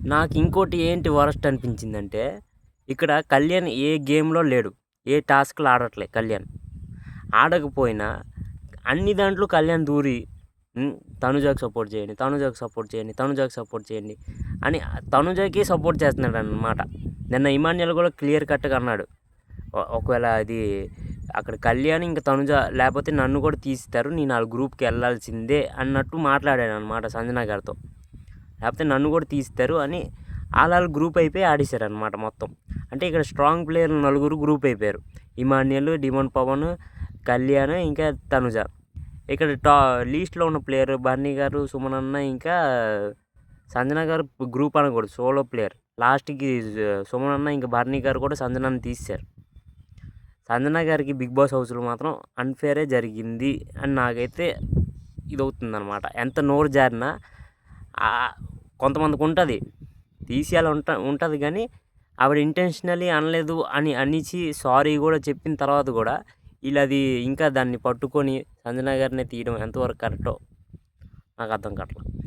నాకు ఇంకోటి ఏంటి వరస్ట్ అనిపించిందంటే, ఇక్కడ కళ్యాణ్ ఏ గేమ్‌లో లేడు. ఏ టాస్క్‌లు ఆడట్లే కళ్యాణ్. ఆడకపోయినా అన్ని దాంట్లో కళ్యాణ్ దూరి తనుజాకి సపోర్ట్ చేయండి, తనుజాకి సపోర్ట్ చేయండి, తనుజాకి సపోర్ట్ చేయండి అని తనుజకి సపోర్ట్ చేస్తున్నాడనమాట. నిన్న ఇమాన్యుల్ కూడా క్లియర్ కట్‌గా అన్నాడు. ఒకవేళ అది అక్కడ కళ్యాణ్ ఇంక తనుజ లేకపోతే నన్ను కూడా తీస్తారు. నేను ఆళ్ళ గ్రూప్‌కి వెళ్ళాల్సిందే అన్నట్టు మాట్లాడాడనమాట సంజన గారితో. లేకపోతే నన్ను కూడా తీస్తారు అని ఆళ్ళ గ్రూప్ అయిపోయి ఆడేశారనమాట మొత్తం. అంటే ఇక్కడ స్ట్రాంగ్ ప్లేయర్లు నలుగురు గ్రూప్ అయిపోయారు. ఇమాన్యుల్, డిమోన్ పవన్, కళ్యాణ్ ఇంకా తనుజ. ఇక్కడ లీస్ట్‌లో ఉన్న ప్లేయర్ బన్నీ గారు, సుమన్ అన్న ఇంకా సంజన గారు గ్రూప్ అనకూడదు, సోలో ప్లేయర్. లాస్ట్‌కి సుమన్ అన్న ఇంకా బన్నీ గారు కూడా సంజనని తీసేశారు. సంజన గారికి బిగ్ బాస్ హౌస్‌లో మాత్రం అన్‌ఫేరే జరిగింది అని నాకైతే ఇదవుతుందనమాట. ఎంత నోరు జారినా కొంతమందికి ఉంటుంది, తీసేయాలి ఉంటుంది కానీ ఆవిడ ఇంటెన్షనల్లీ అనలేదు అని అనేసి సారీ కూడా చెప్పిన తర్వాత కూడా వీళ్ళు అది ఇంకా దాన్ని పట్టుకొని సంజన గారినే తీయడం ఎంతవరకు కరెక్టో నాకు అర్థం కావట్లేదు.